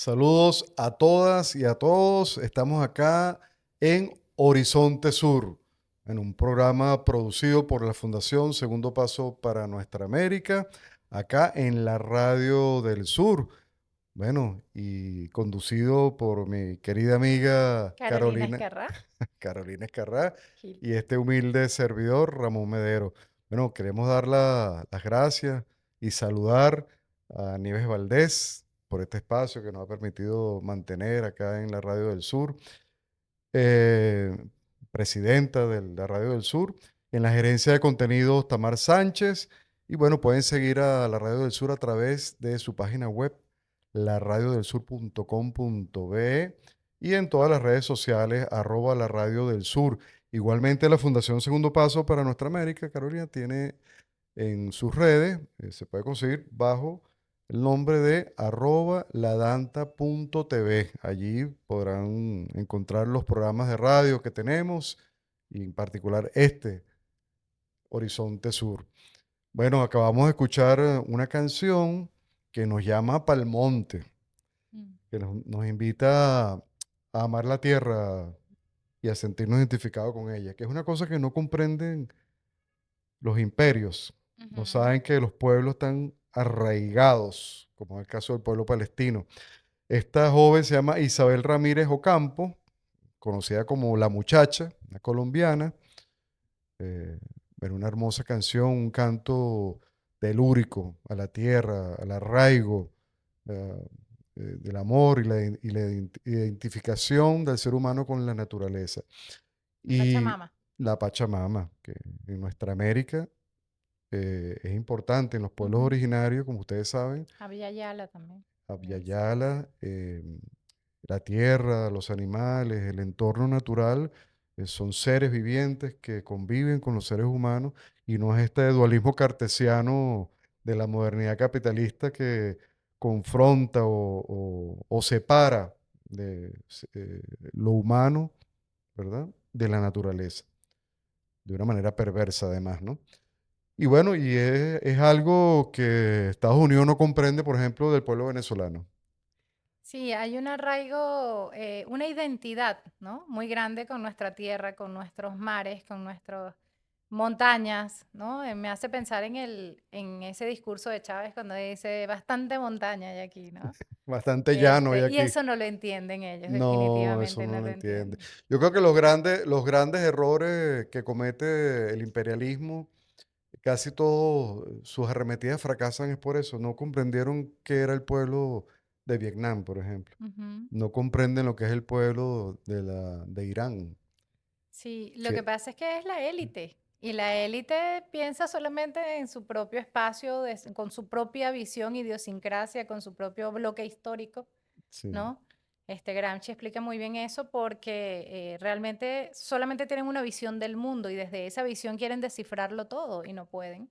Saludos a todas y a todos. Estamos acá en Horizonte Sur, en un programa producido por la Fundación Segundo Paso para Nuestra América, acá en la Radio del Sur. Bueno, y conducido por mi querida amiga Carolina Escarrá. Carolina Escarrá Gil. y este humilde servidor, Ramón Medero. Bueno, queremos dar las gracias y saludar a Nieves Valdés por este espacio que nos ha permitido mantener acá en la Radio del Sur, eh, presidenta de la Radio del Sur, en la gerencia de contenidos Tamar Sánchez, y bueno, pueden seguir a la Radio del Sur a través de su página web, laradiodelsur.com.be, y en todas las redes sociales, @la Radio del Sur. Igualmente, la Fundación Segundo Paso para Nuestra América, Carolina, tiene en sus redes, se puede conseguir bajo el nombre de @ladanta.tv. Allí podrán encontrar los programas de radio que tenemos y en particular este, Horizonte Sur. Bueno, acabamos de escuchar una canción que nos llama Palmonte, Mm. que nos invita a amar la tierra y a sentirnos identificados con ella, que es una cosa que no comprenden los imperios. No Ujú. saben que los pueblos están arraigados, como en el caso del pueblo palestino. Esta joven se llama Isabel Ramírez Ocampo, conocida como La Muchacha, una colombiana. eh, Era una hermosa canción, un canto telúrico a la tierra, al arraigo, eh, del amor y la identificación del ser humano con la naturaleza. Y Pachamama. la Pachamama, que en nuestra América es importante en los pueblos Ujú. originarios, como ustedes saben, Abya Yala también. Le dice. Abyayala, la tierra, los animales, el entorno natural, son seres vivientes que conviven con los seres humanos y no es este dualismo cartesiano de la modernidad capitalista que confronta o separa de, lo humano, ¿verdad? De la naturaleza, de una manera perversa además, ¿no? Y bueno, es algo que Estados Unidos no comprende, por ejemplo, del pueblo venezolano. Sí, hay un arraigo, una identidad, ¿no? Muy grande con nuestra tierra, con nuestros mares, con nuestras montañas, ¿no? Me hace pensar en ese discurso de Chávez cuando dice bastante montaña hay aquí, ¿no? Bastante llano hay Y aquí. eso no lo entienden ellos, No, eso definitivamente no no lo lo entiende. entienden. Yo creo que los grandes errores que comete el imperialismo, casi todos sus arremetidas fracasan es por eso. No comprendieron qué era el pueblo de Vietnam, por ejemplo. Ujú. No comprenden lo que es el pueblo de Irán. Sí, lo que Que, pasa es que es la élite y la élite piensa solamente en su propio espacio, con su propia visión, idiosincrasia, con su propio bloque histórico, sí, ¿no? Gramsci explica muy bien eso porque realmente solamente tienen una visión del mundo y desde esa visión quieren descifrarlo todo y no pueden.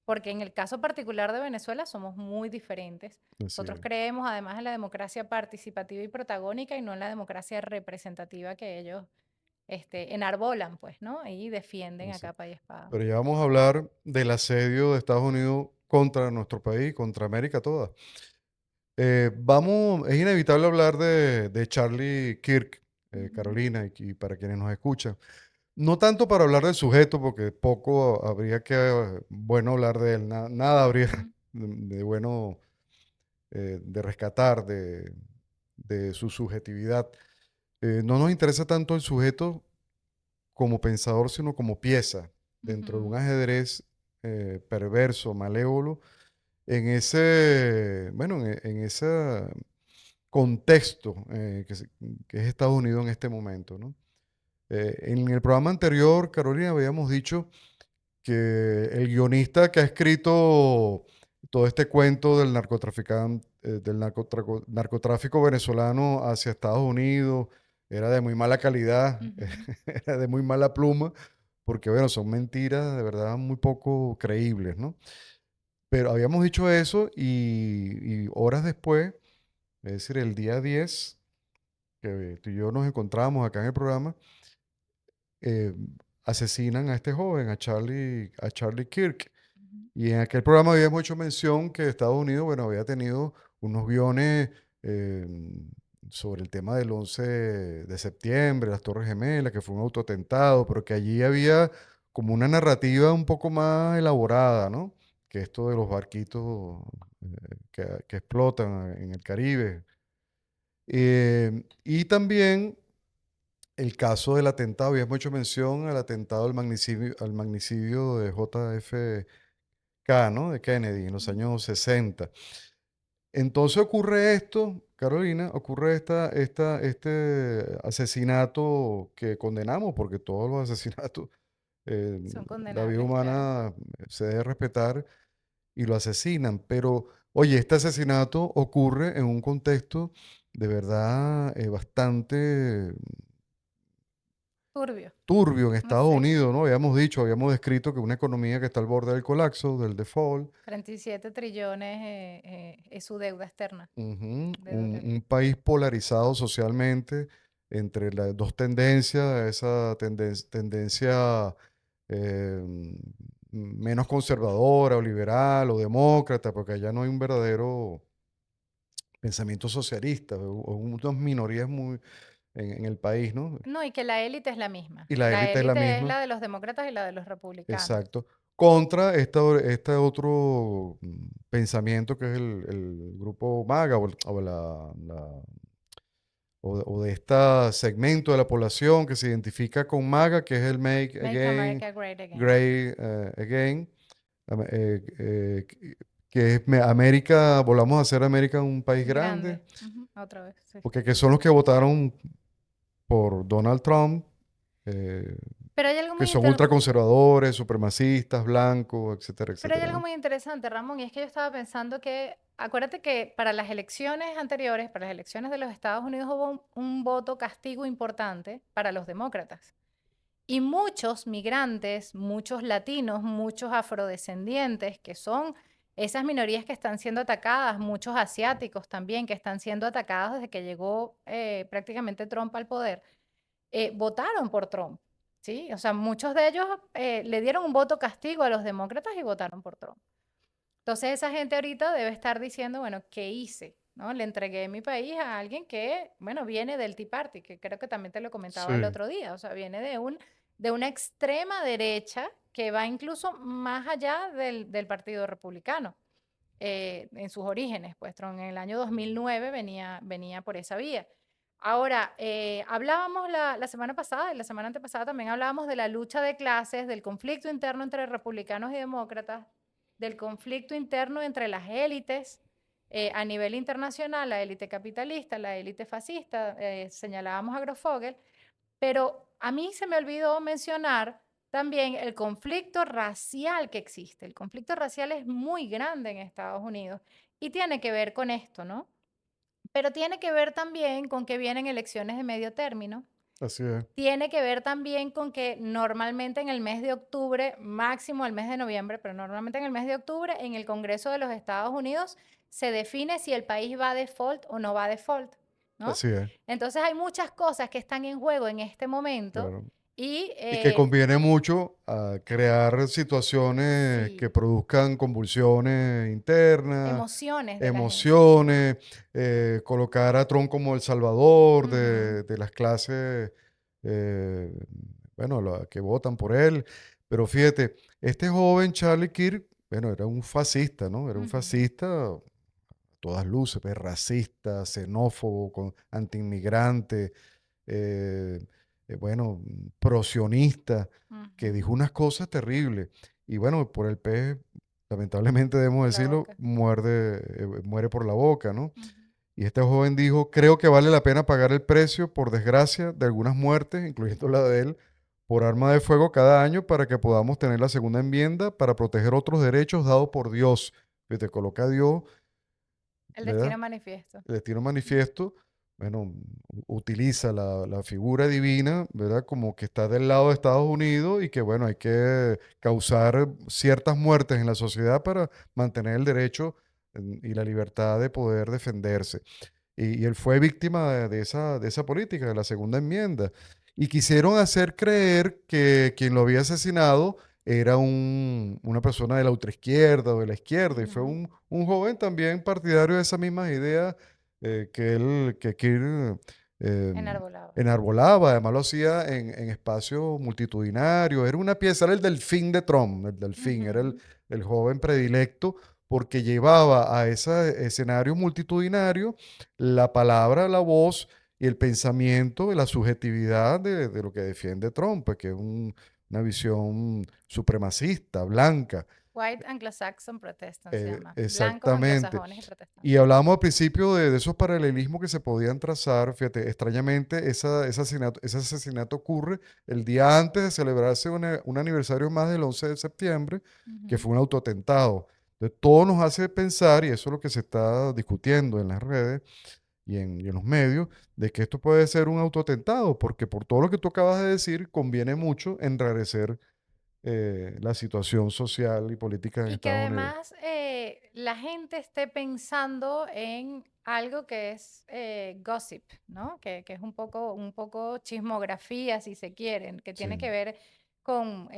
Porque en el caso particular de Venezuela somos muy diferentes. así Nosotros es. creemos además en la democracia participativa y protagónica y no en la democracia representativa que ellos enarbolan, pues, ¿no? Y defienden a Así es. capa y espada. Pero ya vamos a hablar del asedio de Estados Unidos contra nuestro país, contra América toda. Es inevitable hablar de Charlie Kirk, Ujú, Carolina, y para quienes nos escuchan. No tanto para hablar del sujeto, porque poco habría que, bueno, hablar de él, nada habría ujú, de bueno, de rescatar de su subjetividad. No nos interesa tanto el sujeto como pensador, sino como pieza dentro de un ujú. ajedrez perverso, malévolo, en ese, bueno, en ese contexto que es Estados Unidos en este momento, ¿no? En el programa anterior, Carolina, habíamos dicho que el guionista que ha escrito todo este cuento del narcotráfico venezolano hacia Estados Unidos era de muy mala calidad, Ujú. era de muy mala pluma, porque bueno, son mentiras de verdad muy poco creíbles, ¿no? Pero habíamos dicho eso y horas después, es decir, el día 10 que tú y yo nos encontramos acá en el programa, eh, asesinan a este joven, a Charlie Kirk. Ujú. Y en aquel programa habíamos hecho mención que Estados Unidos, bueno, había tenido unos guiones, eh, sobre el tema del 11 de septiembre, las Torres Gemelas, que fue un autoatentado, pero que allí había como una narrativa un poco más elaborada, ¿no? Que esto de los barquitos que explotan en el Caribe. Y también el caso del atentado, habíamos hecho mención al atentado al magnicidio de JFK, ¿no? De Kennedy en los Ujú. años 60. Entonces ocurre esto, Carolina, ocurre este asesinato que condenamos, porque todos los asesinatos, eh, Son la vida condenables, claro. humana se debe respetar y lo asesinan. Pero, oye, este asesinato ocurre en un contexto de verdad bastante Turbio, turbio en no Estados sé. Unidos, ¿no? Habíamos dicho, habíamos descrito que una economía que está al borde del colapso, del default, 37 trillones es su deuda externa ujú, de dólares. un país polarizado socialmente entre las dos tendencias, esa tendencia menos conservadora o liberal o demócrata, porque allá no hay un verdadero pensamiento socialista, o unas minorías muy en el país, ¿no? No, y que la élite es la misma. Y la La élite es la élite es misma. la de los demócratas y la de los republicanos. Exacto. Contra este otro pensamiento que es el grupo MAGA o de este segmento de la población que se identifica con MAGA, que es el Make Make Again, America Great Again. Great Again, que es América, volvamos a hacer América un país grande, Grande. Ujú, otra vez, sí. porque que son los que votaron por Donald Trump, eh, Pero hay algo que muy son inter- ultraconservadores, supremacistas, blancos, etcétera, Pero hay etcétera, algo ¿no? muy interesante, Ramón, y es que yo estaba pensando que, acuérdate que para las elecciones anteriores, para las elecciones de los Estados Unidos, hubo un voto castigo importante para los demócratas. Y muchos migrantes, muchos latinos, muchos afrodescendientes, que son esas minorías que están siendo atacadas, muchos asiáticos también, que están siendo atacados desde que llegó prácticamente Trump al poder, votaron por Trump, ¿sí? O sea, muchos de ellos le dieron un voto castigo a los demócratas y votaron por Trump. Entonces esa gente ahorita debe estar diciendo, bueno, ¿qué hice? ¿No? Le entregué mi país a alguien que, bueno, viene del Tea Party, que creo que también te lo comentaba el Sí, otro día, o sea, viene de una extrema derecha que va incluso más allá del Partido Republicano, en sus orígenes, pues Trump en el año 2009 venía por esa vía. Ahora, hablábamos la semana pasada y la semana antepasada también hablábamos de la lucha de clases, del conflicto interno entre republicanos y demócratas, del conflicto interno entre las élites a nivel internacional, la élite capitalista, la élite fascista, señalábamos a Grofogel, pero a mí se me olvidó mencionar también el conflicto racial que existe. El conflicto racial es muy grande en Estados Unidos y tiene que ver con esto, ¿no? Pero tiene que ver también con que vienen elecciones de medio término. así es. Tiene que ver también con que normalmente en el mes de octubre, máximo el mes de noviembre, pero normalmente en el mes de octubre, en el Congreso de los Estados Unidos se define si el país va a default o no va a default, ¿no? Así es, Entonces hay muchas cosas que están en juego en este momento claro. y Y que conviene mucho a crear situaciones que sí, produzcan convulsiones internas, emociones de la gente. emociones, colocar a Trump como el salvador Ujú, de las clases, eh, bueno, que votan por él. Pero fíjate, este joven Charlie Kirk, bueno, era un fascista, ¿no? Era un ujú, fascista a todas luces, pues, racista, xenófobo, antiinmigrante, eh, bueno, prosionista, que ujú, dijo unas cosas terribles. Y bueno, por el pez, lamentablemente debemos por la decirlo, boca. muere por la boca, ¿no? Ujú. Y este joven dijo, creo que vale la pena pagar el precio, por desgracia, de algunas muertes, incluyendo la de él, por arma de fuego cada año para que podamos tener la segunda enmienda para proteger otros derechos dados por Dios. Que te coloca a Dios, El ¿verdad? destino manifiesto. El destino manifiesto, bueno, utiliza la figura divina, ¿verdad? Como que está del lado de Estados Unidos y que, bueno, hay que causar ciertas muertes en la sociedad para mantener el derecho y la libertad de poder defenderse. Y él fue víctima de esa política, de la segunda enmienda. Y quisieron hacer creer que quien lo había asesinado era una persona de la ultraizquierda o de la izquierda. Y fue Ujú. un joven también partidario de esas mismas ideas, que Kirk em, Enarbolado. enarbolaba, además lo hacía en espacios multitudinarios, era una pieza, era el delfín de Trump, el delfín, era Ujú. el joven predilecto porque llevaba a ese escenario multitudinario la palabra, la voz y el pensamiento, la subjetividad de lo que defiende Trump, pues, que es una visión supremacista, blanca. White Anglo-Saxon Protestant se llama. Blancos Exactamente. anglosajones y Y protestantes. hablábamos al principio de esos paralelismos que se podían trazar. Fíjate, extrañamente, ese asesinato ocurre el día antes de celebrarse un aniversario más del 11 de septiembre, que Ujú. fue un autoatentado. Entonces, todo nos hace pensar, y eso es lo que se está discutiendo en las redes y en los medios, de que esto puede ser un autoatentado, porque por todo lo que tú acabas de decir, conviene mucho enrarecer la situación social y política en Y que Estados Unidos. además la gente esté pensando en algo que es gossip, ¿no? Que es un poco chismografía, si se quieren, que tiene Sí, que ver con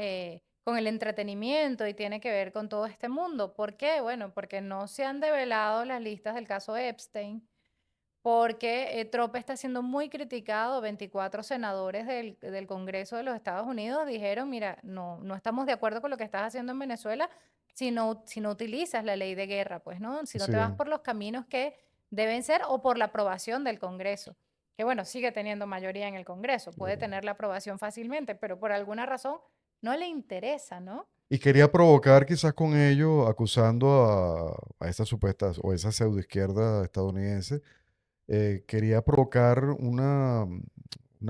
el entretenimiento y tiene que ver con todo este mundo. ¿Por qué? Bueno, porque no se han develado las listas del caso Epstein, porque Trump está siendo muy criticado. 24 senadores del Congreso de los Estados Unidos dijeron, mira, no estamos de acuerdo con lo que estás haciendo en Venezuela si no utilizas la ley de guerra, pues, ¿no? Si no así te vas es. por los caminos que deben ser o por la aprobación del Congreso, que bueno, sigue teniendo mayoría en el Congreso, puede Claro. tener la aprobación fácilmente, pero por alguna razón no le interesa, ¿no? Y quería provocar quizás con ello, acusando a esta supuesta o esa pseudoizquierda estadounidense, quería provocar una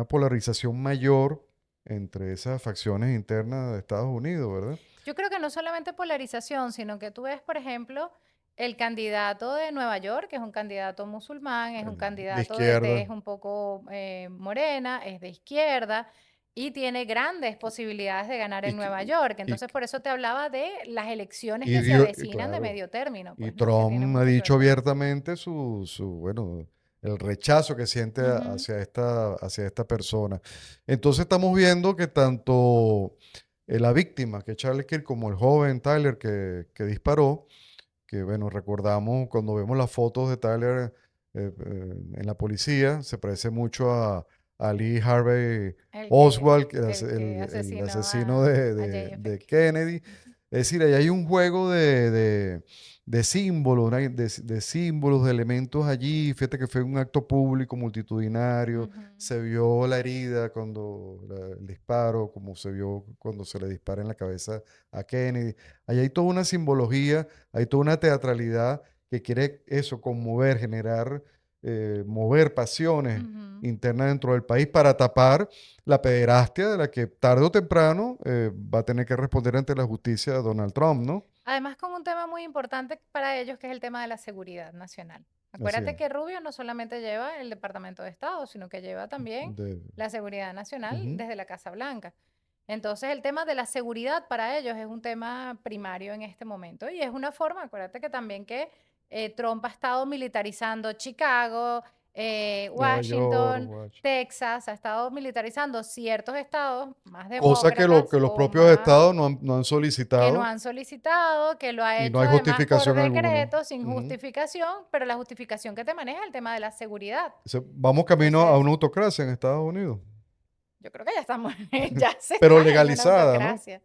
polarización mayor entre esas facciones internas de Estados Unidos, ¿verdad? Yo creo que no solamente polarización, sino que tú ves, por ejemplo, el candidato de Nueva York, que es un candidato musulmán, es un De candidato de izquierda. tez un poco morena, es de izquierda y tiene grandes posibilidades de ganar Y, en que- Nueva York. y, Entonces, por eso te hablaba de las elecciones y que se avecinan de claro, medio término, y pues, ¿no? Que tienen Trump ha mucho que ver dicho con eso. abiertamente bueno, el rechazo que siente Ujú. hacia esta persona. Entonces estamos viendo que tanto la víctima, que es Charles Kirk, como el joven Tyler que disparó, que bueno, recordamos cuando vemos las fotos de Tyler en la policía, se parece mucho a Lee Harvey Oswald, que El que el asesinó asesino a de JFK. Kennedy. Ujú. Es decir, ahí hay un juego de símbolos, de símbolos, de elementos allí. Fíjate que fue un acto público, multitudinario. Ujú. Se vio la herida cuando el disparo, como se vio cuando se le dispara en la cabeza a Kennedy. Ahí hay toda una simbología, hay toda una teatralidad que quiere eso, conmover, generar, mover pasiones Ujú. internas dentro del país para tapar la pederastia de la que tarde o temprano va a tener que responder ante la justicia Donald Trump, ¿no? Además, con un tema muy importante para ellos, que es el tema de la seguridad nacional. Así es. Acuérdate que Rubio no solamente lleva el Departamento de Estado, sino que lleva también De- la seguridad nacional Ujú. desde la Casa Blanca. Entonces, el tema de la seguridad para ellos es un tema primario en este momento y es una forma, acuérdate que también que Trump ha estado militarizando Chicago, Nueva York, Washington, Washington. Texas, ha estado militarizando ciertos estados más Cosa que demócratas los o propios más estados no han que no solicitado han solicitado, que lo ha y no hecho hay además por justificación alguna. decreto, sin Ujú. justificación, pero la justificación que te maneja es el tema de la seguridad. Vamos camino a Entonces, una autocracia en Estados Unidos, yo creo que ya estamos, ya se pero está en una legalizada, ¿no? autocracia.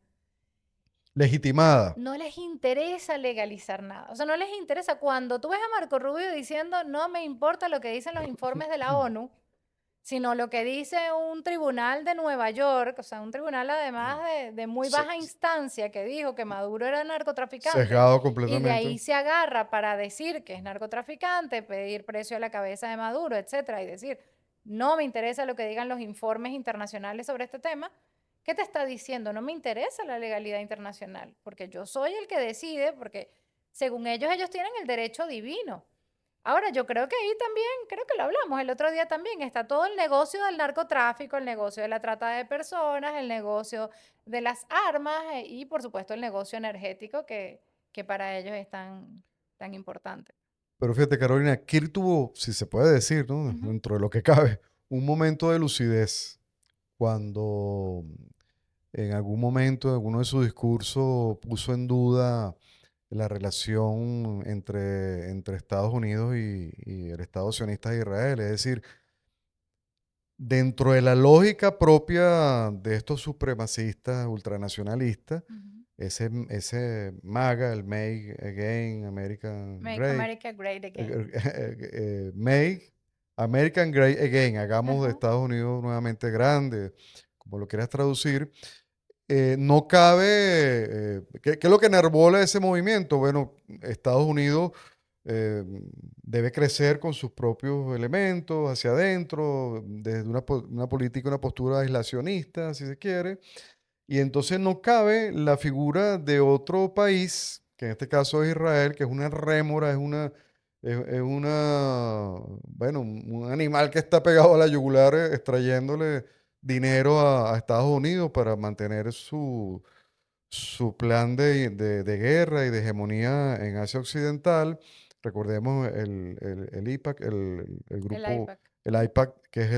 Legitimada. No les interesa legalizar nada. O sea, no les interesa. Cuando tú ves a Marco Rubio diciendo, no me importa lo que dicen los informes de la ONU, sino lo que dice un tribunal de Nueva York, o sea, un tribunal además de muy Se- baja instancia que dijo que Maduro era narcotraficante Sesgado y de completamente. ahí se agarra para decir que es narcotraficante, pedir precio a la cabeza de Maduro, etcétera, y decir, no me interesa lo que digan los informes internacionales sobre este tema. ¿Qué te está diciendo? No me interesa la legalidad internacional, porque yo soy el que decide, porque según ellos tienen el derecho divino. Ahora, yo creo que ahí también, creo que lo hablamos el otro día también, está todo el negocio del narcotráfico, el negocio de la trata de personas, el negocio de las armas y por supuesto el negocio energético que para ellos es tan importante. Pero fíjate, Carolina, Kirk tuvo, si se puede decir, ¿no? Ujú. Dentro de lo que cabe, un momento de lucidez cuando en algún momento, en alguno de sus discursos, puso en duda la relación entre Estados Unidos y el Estado sionista de Israel. Es decir, dentro de la lógica propia de estos supremacistas ultranacionalistas, Ujú. ese MAGA, el Make Again American Make Great, America Great Again. Make American Great Again, hagamos de Ajá. Estados Unidos nuevamente grande, como lo quieras traducir, no cabe, ¿qué es lo que enarbola ese movimiento? Bueno, Estados Unidos eh, debe crecer con sus propios elementos hacia adentro, desde una política, una postura aislacionista, si se quiere, y entonces no cabe la figura de otro país, que en este caso es Israel, que es una rémora, bueno, un animal que está pegado a la yugular, extrayéndole dinero a Estados Unidos para mantener su plan de guerra y de hegemonía en Asia Occidental. Recordemos el IPAC, el El grupo, IPAC. el IPAC, que es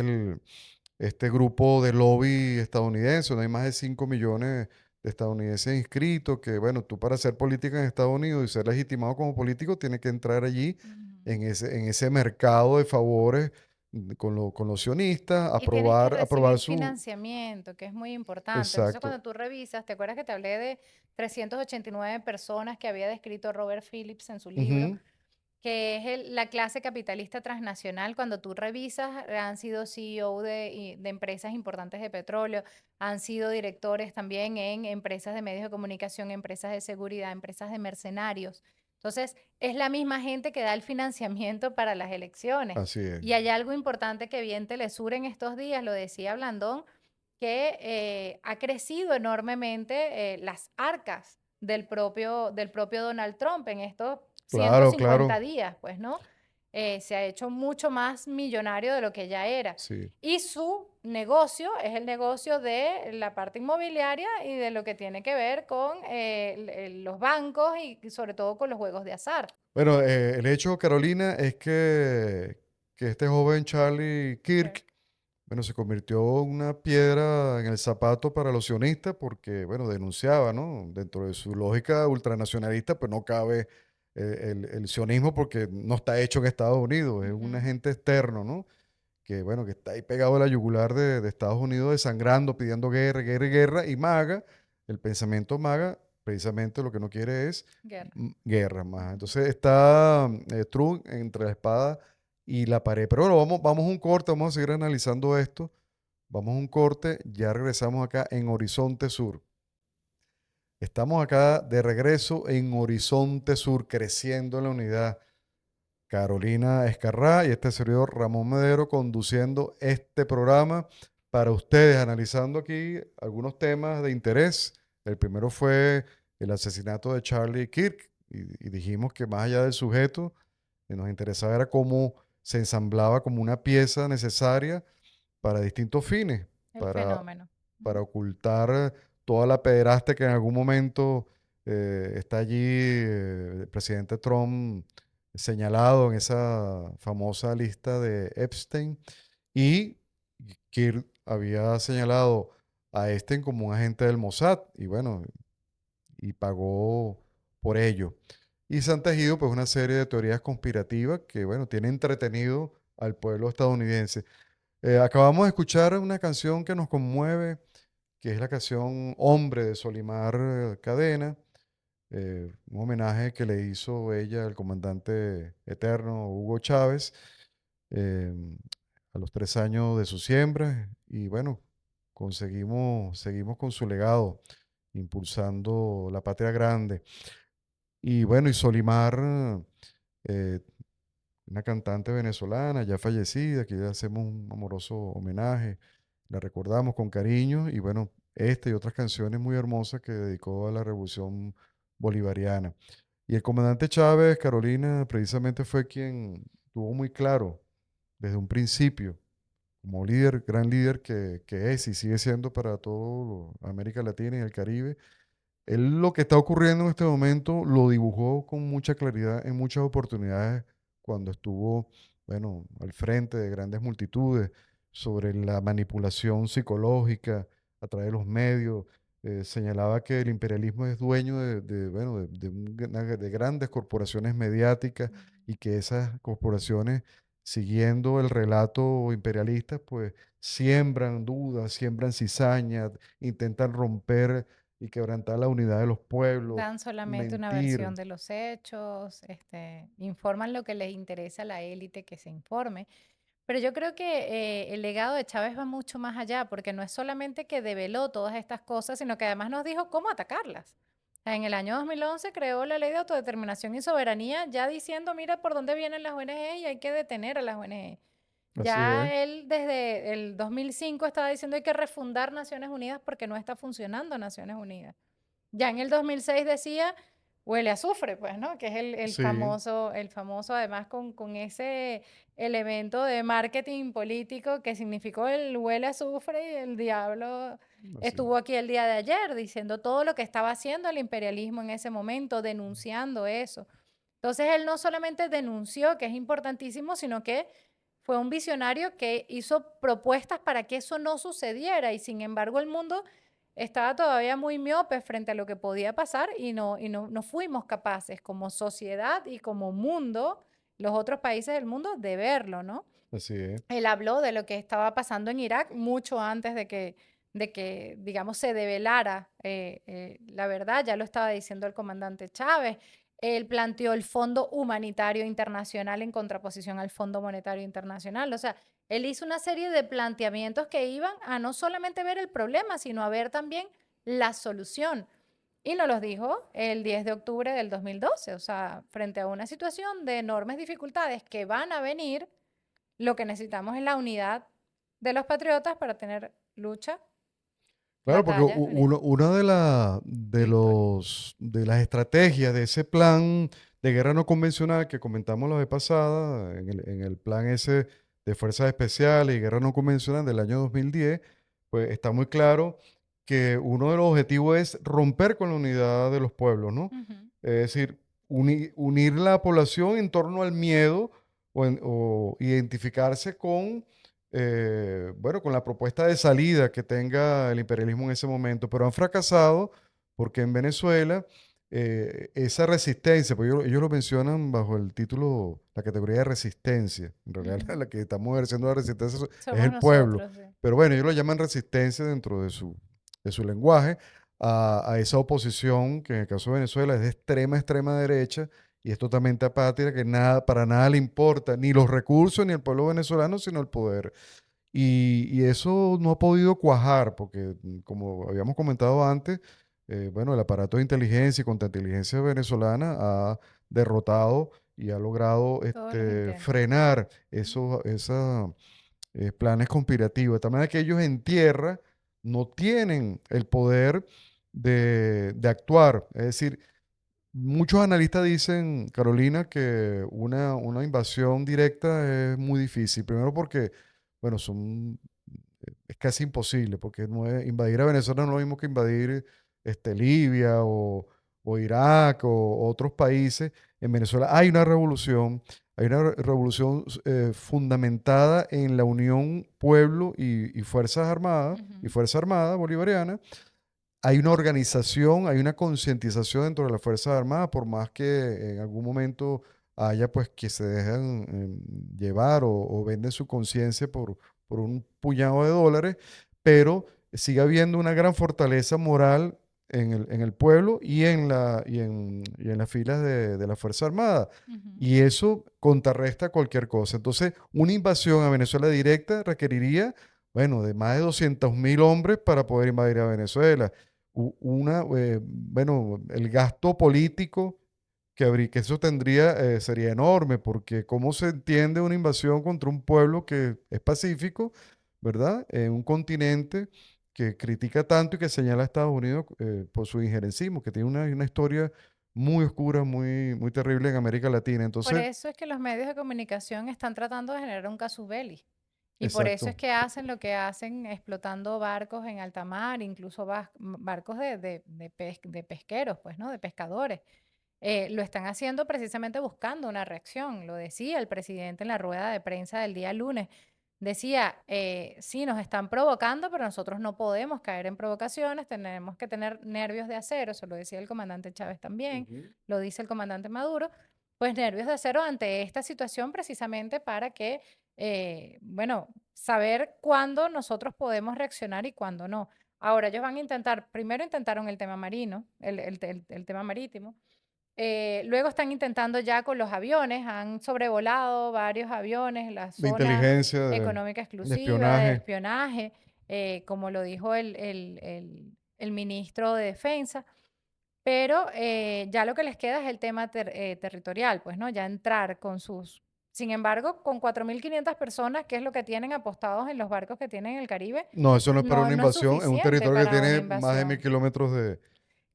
este grupo de lobby estadounidense, donde hay más de 5 millones de estadounidenses inscritos, que bueno, tú para hacer política en Estados Unidos y ser legitimado como político, tienes que entrar allí Ujú. en ese mercado de favores con los sionistas, Y tienes que aprobar recibir su... financiamiento, que es muy importante. Entonces, Exacto. cuando tú revisas, ¿te acuerdas que te hablé de 389 personas que había descrito Robert Phillips en su libro? Ujú, Que es la clase capitalista transnacional. Cuando tú revisas, han sido CEO de empresas importantes de petróleo, han sido directores también en empresas de medios de comunicación, empresas de seguridad, empresas de mercenarios. Entonces, es la misma gente que da el financiamiento para las elecciones. así es. Y hay algo importante que vi en Telesur en estos días, lo decía Blandón, que ha crecido enormemente las arcas del propio Donald Trump en estos ciento Claro, cincuenta claro. días, pues, ¿no? Se ha hecho mucho más millonario de lo que ya era. Sí. Y su negocio es el negocio de la parte inmobiliaria y de lo que tiene que ver con los bancos y sobre todo con los juegos de azar. Bueno, el hecho, Carolina, es que este joven Charlie Kirk. Kirk, bueno, se convirtió en una piedra en el zapato para los sionistas porque, bueno, denunciaba, ¿no? Dentro de su lógica ultranacionalista, pues no cabe el sionismo porque no está hecho en Estados Unidos, es un Ujú. agente externo, ¿no? Que, bueno, que está ahí pegado a la yugular de Estados Unidos, desangrando, pidiendo guerra, guerra y guerra, y MAGA, el pensamiento MAGA, precisamente lo que no quiere es Guerra. guerra más. Ujú. Entonces está Trump entre la espada y la pared. Pero bueno, vamos a un corte, vamos a seguir analizando esto. Vamos a un corte, ya regresamos acá en Horizonte Sur. Estamos acá de regreso en Horizonte Sur, creciendo en la unidad. Carolina Escarrá y este servidor Ramón Medero conduciendo este programa para ustedes, analizando aquí algunos temas de interés. El primero fue el asesinato de Charlie Kirk y dijimos que más allá del sujeto, nos interesaba era cómo se ensamblaba como una pieza necesaria para distintos fines, El para, fenómeno. para Ujú. ocultar toda la pederastia que en algún momento está allí el presidente Trump señalado en esa famosa lista de Epstein y Kirk había señalado a Epstein como un agente del Mossad y bueno, y pagó por ello. Y se han tejido pues una serie de teorías conspirativas que bueno, tiene entretenido al pueblo estadounidense. Acabamos de escuchar una canción que nos conmueve, que es la canción Hombre de Solimar Cadena, un homenaje que le hizo ella al comandante eterno Hugo Chávez eh, a los 3 años de su siembra. Y bueno, seguimos con su legado, impulsando la patria grande. Y bueno, y Solimar, eh, una cantante venezolana ya fallecida, que le hacemos un amoroso homenaje, la recordamos con cariño y bueno, esta y otras canciones muy hermosas que dedicó a la revolución bolivariana. Y el comandante Chávez, Carolina, precisamente fue quien tuvo muy claro desde un principio, como líder, gran líder que es y sigue siendo para toda América Latina y el Caribe, él lo que está ocurriendo en este momento lo dibujó con mucha claridad en muchas oportunidades cuando estuvo, bueno, al frente de grandes multitudes sobre la manipulación psicológica a través de los medios. señalaba que el imperialismo es dueño bueno, de grandes corporaciones mediáticas Ujú. y que esas corporaciones, siguiendo el relato imperialista, pues siembran dudas, siembran cizañas, intentan romper y quebrantar la unidad de los pueblos, Dan solamente una mentir. versión de los hechos, informan lo que les interesa a la élite que se informe. Pero yo creo que el legado de Chávez va mucho más allá, porque no es solamente que develó todas estas cosas, sino que además nos dijo cómo atacarlas. O sea, en el año 2011 creó la Ley de Autodeterminación y Soberanía, ya diciendo, mira por dónde vienen las ONG y hay que detener a las ONG. Así es, Ya él desde el 2005 estaba diciendo hay que refundar Naciones Unidas porque no está funcionando Naciones Unidas. Ya en el 2006 decía, huele a azufre, pues, ¿no? Que es sí, el famoso además con ese elemento de marketing político que significó el huele a azufre y el diablo así es, estuvo aquí el día de ayer diciendo todo lo que estaba haciendo el imperialismo en ese momento, denunciando eso. Entonces él no solamente denunció, que es importantísimo, sino que fue un visionario que hizo propuestas para que eso no sucediera y sin embargo el mundo estaba todavía muy miope frente a lo que podía pasar y no fuimos capaces como sociedad y como mundo, los otros países del mundo, de verlo, ¿no? así es. Él habló de lo que estaba pasando en Irak mucho antes de que digamos, se develara la verdad, ya lo estaba diciendo el comandante Chávez. Él planteó el Fondo Humanitario Internacional en contraposición al Fondo Monetario Internacional. O sea, él hizo una serie de planteamientos que iban a no solamente ver el problema, sino a ver también la solución. Y nos los dijo el 10 de octubre del 2012. O sea, frente a una situación de enormes dificultades que van a venir, lo que necesitamos es la unidad de los patriotas para tener lucha, Claro, porque batalla, unidad una y victoria. de las estrategias de ese plan de guerra no convencional que comentamos la vez pasada, en el plan ese de fuerzas especiales y guerra no convencional del año 2010, pues está muy claro que uno de los objetivos es romper con la unidad de los pueblos, ¿no? Ujú, Es decir, unir la población en torno al miedo o identificarse con bueno, con la propuesta de salida que tenga el imperialismo en ese momento, pero han fracasado porque en Venezuela esa resistencia, pues ellos lo mencionan bajo el título, la categoría de resistencia, en realidad ujú. la que estamos ejerciendo la resistencia es Somos el pueblo, nosotros, sí. pero bueno, ellos lo llaman resistencia dentro de su lenguaje a esa oposición que en el caso de Venezuela es de extrema, extrema derecha y es totalmente apática, que nada, para nada le importa ni los recursos ni el pueblo venezolano, sino el poder. Y eso no ha podido cuajar, porque como habíamos comentado antes, bueno, el aparato de inteligencia y contrainteligencia venezolana ha derrotado y ha logrado Todos los intentos. frenar Ujú. esos planes conspirativos, de tal manera que ellos en tierra no tienen el poder de actuar. Es decir, muchos analistas dicen, Carolina, que una invasión directa es muy difícil. Primero porque, bueno, es casi imposible, porque invadir a Venezuela no es lo mismo que invadir Libia o Irak o otros países. En Venezuela hay una revolución fundamentada en la unión pueblo y Fuerzas Armadas y Ujú. Fuerza Armada Bolivariana. Hay una organización, hay una concientización dentro de las Fuerzas Armadas, por más que en algún momento haya pues que se dejan llevar o venden su conciencia por un puñado de dólares, pero sigue habiendo una gran fortaleza moral en el pueblo y en las filas de la Fuerza Armada. Ujú. Y eso contrarresta cualquier cosa. Entonces, una invasión a Venezuela directa requeriría, bueno, de más de 200.000 hombres para poder invadir a Venezuela bueno, el gasto político que eso tendría sería enorme, porque ¿cómo se entiende una invasión contra un pueblo que es pacífico, ¿verdad? En un continente que critica tanto y que señala a Estados Unidos por su injerencismo, que tiene una historia muy oscura, muy terrible en América Latina. Por Entonces, eso es que los medios de comunicación están tratando de generar un casus belli. Y por eso exacto. es que hacen lo que hacen, explotando barcos en alta mar, incluso barcos de pesqueros, pues, ¿no? De pescadores. Lo están haciendo precisamente buscando una reacción. Lo decía el presidente en la rueda de prensa del día lunes. decía, sí, nos están provocando, pero nosotros no podemos caer en provocaciones, tenemos que tener nervios de acero, eso lo decía el comandante Chávez también, Ujú. lo dice el comandante Maduro, pues nervios de acero ante esta situación precisamente para que, bueno, saber cuándo nosotros podemos reaccionar y cuándo no. Ahora, ellos van a intentar, primero intentaron el tema marino, el tema marítimo, luego están intentando ya con los aviones, han sobrevolado varios aviones, la De zona inteligencia, económica de exclusiva, de espionaje. espionaje, como lo dijo el ministro de Defensa, pero ya lo que les queda es el tema territorial, pues, ¿no? Ya entrar con sus... Sin embargo, con 4.500 personas, que es lo que tienen apostados en los barcos que tienen en el Caribe, No, eso no es para no, una no es invasión, es un suficiente territorio que para una tiene más de 1000 invasión. kilómetros de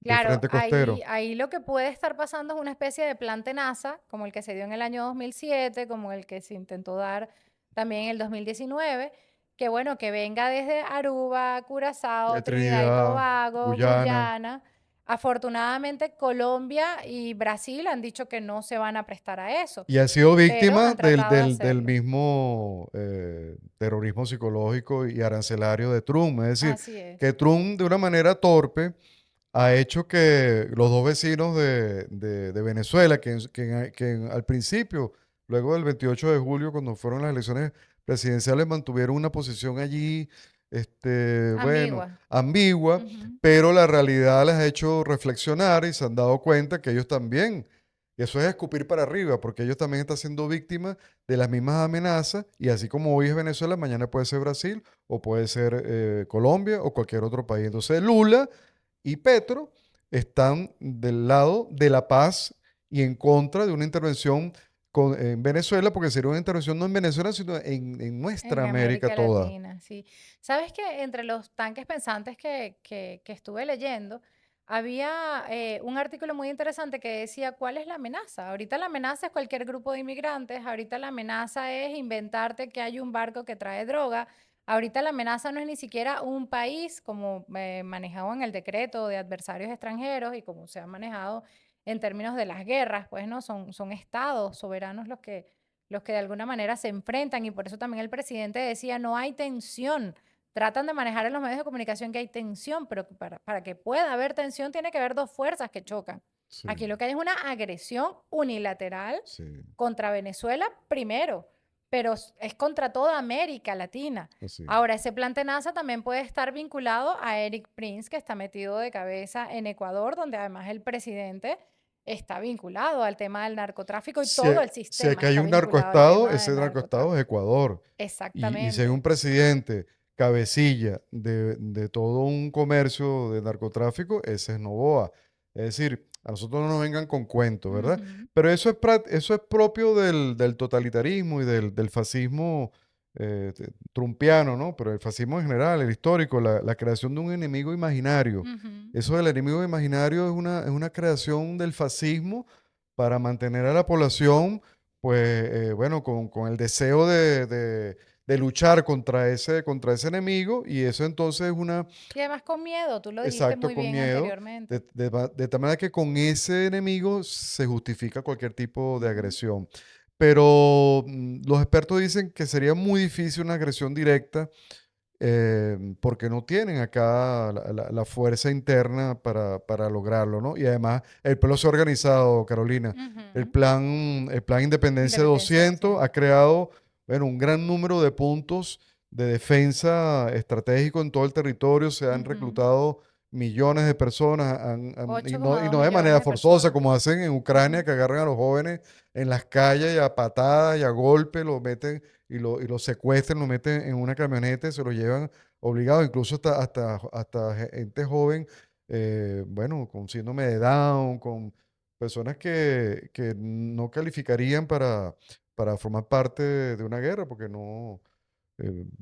Claro, frente ahí, costero. ahí lo que puede estar pasando es una especie de plan tenaza, como el que se dio en el año 2007, como el que se intentó dar también en el 2019, que bueno, que venga desde Aruba, De Curazao, Trinidad y Trinidad, Tobago, Guyana. Guyana. Afortunadamente, Colombia y Brasil han dicho que no se van a prestar a eso, Y ha sido pero víctima han tratado de del hacerlo. mismo terrorismo psicológico y arancelario de Trump. Es decir, Así es. que Trump de una manera torpe ha hecho que los dos vecinos de Venezuela, al principio, luego del 28 de julio, cuando fueron las elecciones presidenciales, mantuvieron una posición allí, bueno, Ambigua. ambigua, Ujú. pero la realidad les ha hecho reflexionar y se han dado cuenta que ellos también, y eso es escupir para arriba, porque ellos también están siendo víctimas de las mismas amenazas, y así como hoy es Venezuela, mañana puede ser Brasil, o puede ser Colombia, o cualquier otro país. Entonces, Lula y Petro están del lado de la paz y en contra de una intervención en Venezuela, porque sería una intervención no en Venezuela, sino en nuestra En América América toda. Latina, sí. Sabes que entre los tanques pensantes que estuve leyendo, había un artículo muy interesante que decía, ¿cuál es la amenaza? Ahorita la amenaza es cualquier grupo de inmigrantes, ahorita la amenaza es inventarte que hay un barco que trae droga, ahorita la amenaza no es ni siquiera un país como manejado en el decreto de adversarios extranjeros y como se ha manejado en términos de las guerras, pues no, son estados soberanos los que de alguna manera se enfrentan y por eso también el presidente decía, no hay tensión. Tratan de manejar en los medios de comunicación que hay tensión, pero para que pueda haber tensión tiene que haber dos fuerzas que chocan. Sí, Aquí lo que hay es una agresión unilateral sí, contra Venezuela primero, pero es contra toda América Latina. así. Ahora, ese plan Tenaza también puede estar vinculado a Eric Prince, que está metido de cabeza en Ecuador, donde además el presidente está vinculado al tema del narcotráfico y Si, todo el si sistema aquí hay está un vinculado al narcoestado, tema ese del narcoestado es narcotráfico. Ecuador. Y si hay un Exactamente. presidente cabecilla de todo un comercio de narcotráfico, ese es Novoa. Es decir, a nosotros no nos vengan con cuentos, ¿verdad? Ujú, Pero eso es propio del totalitarismo y del fascismo trumpiano, ¿no? Pero el fascismo en general, el histórico, la creación de un enemigo imaginario. ujú. Eso del enemigo imaginario es una creación del fascismo para mantener a la población, pues, bueno, con el deseo de luchar contra ese enemigo, y eso entonces es una, Y además con miedo, tú lo dijiste exacto, muy con bien miedo, anteriormente. de tal manera que con ese enemigo se justifica cualquier tipo de Ujú. agresión. Pero los expertos dicen que sería muy difícil una agresión directa, porque no tienen acá la fuerza interna para lograrlo, ¿no? Y además el pueblo se ha organizado, Carolina. Ujú. El plan Independencia Independencia 200 ha 200. creado, bueno, un gran número de puntos de defensa estratégico en todo el territorio. Se han Ujú. reclutado millones de personas, ocho coma y dos no de millones manera de forzosa, personas. como hacen en Ucrania, Ujú. que agarran a los jóvenes en las calles y a patadas y a golpes, los meten y lo secuestran, lo meten en una camioneta y se lo llevan obligado, incluso hasta gente joven, bueno, con síndrome de Down, con personas que no calificarían para formar parte de una guerra, porque no,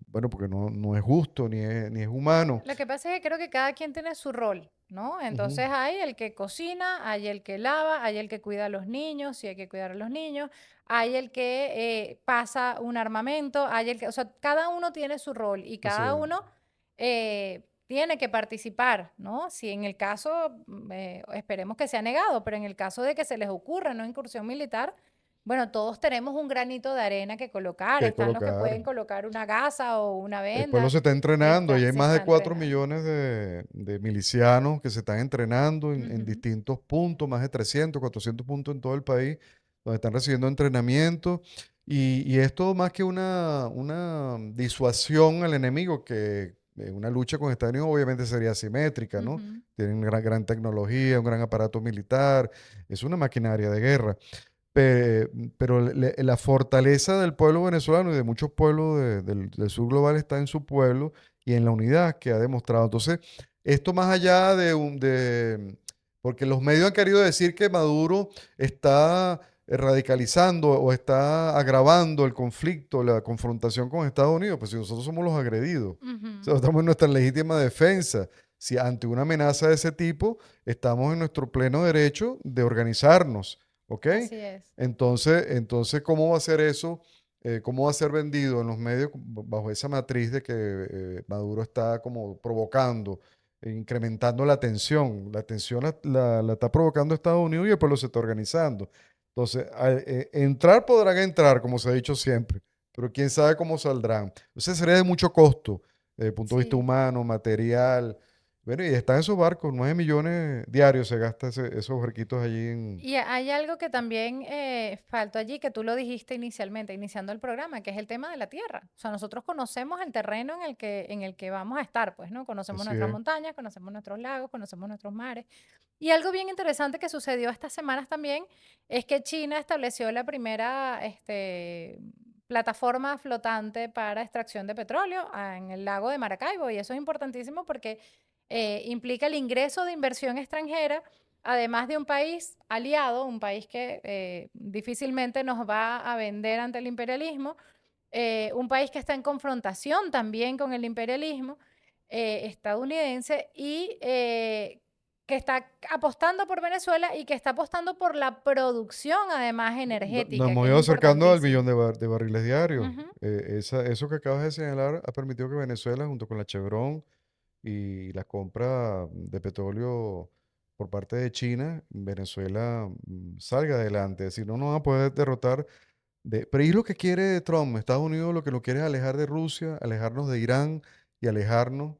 bueno, porque no es justo ni es humano. Lo que pasa es que creo que cada quien tiene su rol, ¿no? Ujú. Entonces hay el que cocina, hay el que lava, hay el que cuida a los niños, si hay que cuidar a los niños, hay el que pasa un armamento, hay el que, o sea, cada uno tiene su rol y Así cada es. uno tiene que participar, ¿no? Si en el caso, esperemos que sea negado, pero en el caso de que se les ocurra una incursión militar, Bueno, todos tenemos un granito de arena que colocar. que Están los que colocar. pueden colocar una gasa o una El pueblo venda. se está entrenando y hay Se más está de 4 entrenando. millones de milicianos que se están entrenando en Ujú, distintos puntos, más de 300, 400 puntos en todo el país, donde están recibiendo entrenamiento. Y esto más que una disuasión al enemigo, que una lucha con Estados Unidos obviamente sería asimétrica, ¿no? ujú. Tienen gran tecnología, un gran aparato militar, es una maquinaria de guerra. Pero la fortaleza del pueblo venezolano y de muchos pueblos del sur global está en su pueblo y en la unidad que ha demostrado. Entonces, esto más allá porque los medios han querido decir que Maduro está radicalizando o está agravando el conflicto, la confrontación con Estados Unidos, pues si nosotros somos los agredidos, o sea, Ujú, estamos en nuestra legítima defensa. Si ante una amenaza de ese tipo, estamos en nuestro pleno derecho de organizarnos. ¿Ok? así es. Entonces, ¿cómo va a ser eso? ¿Cómo va a ser vendido en los medios bajo esa matriz de que Maduro está como provocando, incrementando la tensión? La tensión la está provocando Estados Unidos y el pueblo se está organizando. Entonces, entrar podrán entrar, como se ha dicho siempre, pero quién sabe cómo saldrán. Entonces, sería de mucho costo, desde el punto de vista Sí. humano, material. Bueno, y están esos barcos, 9 millones diarios se gasta esos barquitos allí en... Y hay algo que también faltó allí, que tú lo dijiste inicialmente, iniciando el programa, que es el tema de la tierra. O sea, nosotros conocemos el terreno en el que vamos a estar, pues, ¿no? Conocemos Así nuestras es. montañas, conocemos nuestros lagos, conocemos nuestros mares. Y algo bien interesante que sucedió estas semanas también es que China estableció la primera plataforma flotante para extracción de petróleo en el lago de Maracaibo. Y eso es importantísimo porque implica el ingreso de inversión extranjera, además de un país aliado, un país que difícilmente nos va a vender ante el imperialismo, un país que está en confrontación también con el imperialismo estadounidense y que está apostando por Venezuela y que está apostando por la producción, además, Nos energética, hemos que es ido acercando al millón importantísimo. de barriles diarios. Ujú. Eso que acabas de señalar ha permitido que Venezuela, junto con la Chevron y la compra de petróleo por parte de China, Venezuela salga adelante. Es decir, no nos van a poder derrotar. Pero ¿y lo que quiere Trump? Estados Unidos lo que lo quiere es alejar de Rusia, alejarnos de Irán y alejarnos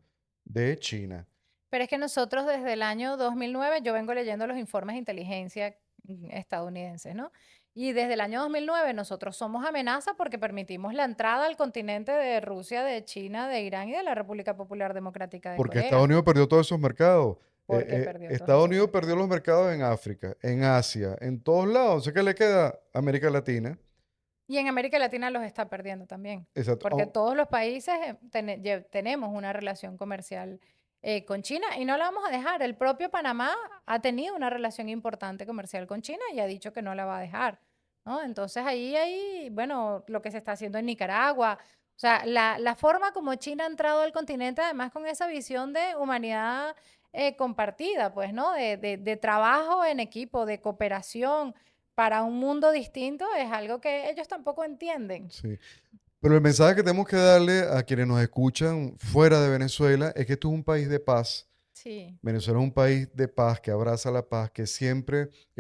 de China. Pero es que nosotros desde el año 2009, yo vengo leyendo los informes de inteligencia estadounidenses, ¿no? Y desde el año 2009 nosotros somos amenaza porque permitimos la entrada al continente de Rusia, de China, de Irán y de la República Popular Democrática de Porque Estados Corea, Unidos perdió todos esos mercados. porque perdió todos Estados esos Unidos perdió mercados. los mercados en África, en Asia, en todos lados. Sé que le queda América Latina. Y en América Latina los está perdiendo también, Exacto. porque todos los países tenemos una relación comercial con China y no la vamos a dejar. El propio Panamá ha tenido una relación importante comercial con China y ha dicho que no la va a dejar, ¿no? Entonces ahí, bueno, lo que se está haciendo en Nicaragua, o sea, la forma como China ha entrado al continente, además con esa visión de humanidad compartida, pues, ¿no? De trabajo en equipo, de cooperación para un mundo distinto es algo que ellos tampoco entienden. Sí. Pero el mensaje que tenemos que darle a quienes nos escuchan fuera de Venezuela es que esto es un país de paz. Sí, Venezuela es un país de paz, que abraza la paz, que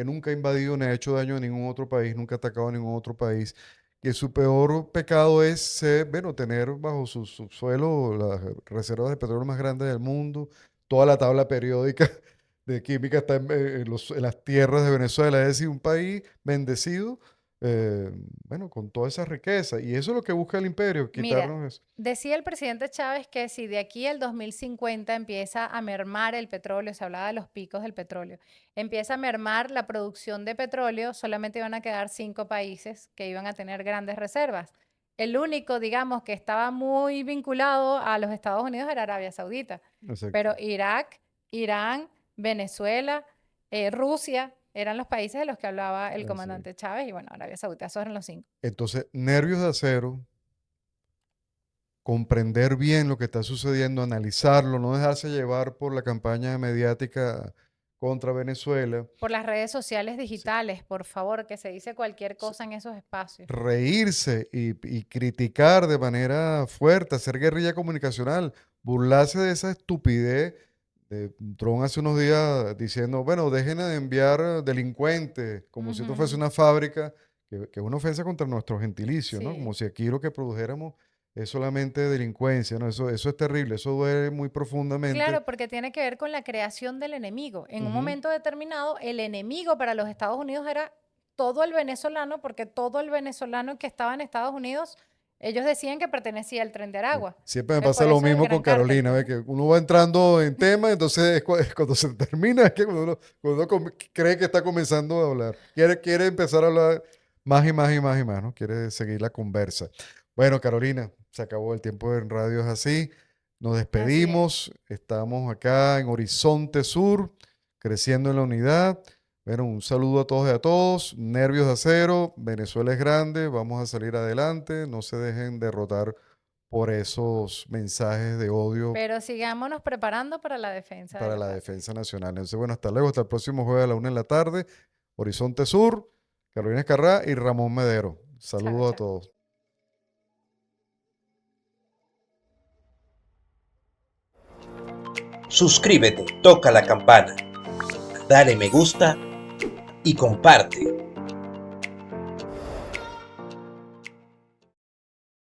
nunca ha invadido ni ha hecho daño a ningún otro país, nunca ha atacado a ningún otro país, que su peor pecado es bueno, tener bajo su subsuelo las reservas de petróleo más grandes del mundo, toda la tabla periódica de química está en las tierras de Venezuela, es decir, un país bendecido, bueno, con toda esa riqueza, y eso es lo que busca el imperio, mira, quitarnos eso. decía el presidente Chávez que si de aquí al 2050 empieza a mermar el petróleo, se hablaba de los picos del petróleo, empieza a mermar la producción de petróleo, solamente iban a quedar 5 países que iban a tener grandes reservas. El único, digamos, que estaba muy vinculado a los Estados Unidos era Arabia Saudita, Exacto. pero Irak, Irán, Venezuela, Rusia eran los países de los que hablaba el Así. comandante Chávez y bueno, Arabia Saudita, esos eran los 5. Entonces, nervios de acero, comprender bien lo que está sucediendo, analizarlo, no dejarse llevar por la campaña mediática contra Venezuela, Por las redes sociales sí, digitales, por favor, que se dice cualquier sí, cosa en esos espacios. reírse y criticar de manera fuerte, hacer guerrilla comunicacional, burlarse de esa estupidez. Trump hace unos días diciendo, bueno, dejen de enviar delincuentes, como si esto fuese Ujú. una fábrica que es una ofensa contra nuestro gentilicio, ¿no? Sí. Como si aquí lo que produjéramos es solamente delincuencia, ¿no? Eso es terrible, eso duele muy profundamente. Claro, porque tiene que ver con la creación del enemigo. En un Ujú. momento determinado, el enemigo para los Estados Unidos era todo el venezolano, porque todo el venezolano que estaba en Estados Unidos, ellos decían que pertenecía al Tren de Aragua. Siempre me Entonces, pasa por lo eso el mismo con gran cártel, Carolina, pues, ¿ves? ¿no? Que uno va entrando en tema, entonces cuando se termina, es que cuando uno cree que está comenzando a hablar, quiere empezar a hablar más y más y más y más, ¿no? Quiere seguir la conversa. Bueno, Carolina, se acabó el tiempo en radio, es así. Nos Así es. despedimos, estamos acá en Horizonte Sur, creciendo en la unidad. Bueno, un saludo a todos y a todos. Nervios de acero, Venezuela es grande, vamos a salir adelante, no se dejen derrotar por esos mensajes de odio Pero sigámonos preparando para la defensa de para la la patria. defensa nacional. Entonces, bueno, hasta luego, hasta el próximo jueves a la 1 de la tarde. Horizonte Sur, Carolina Escarrá y Ramón Medero. Chao, Saludos a chao. todos. Suscríbete, toca la campana, dale me gusta y comparte.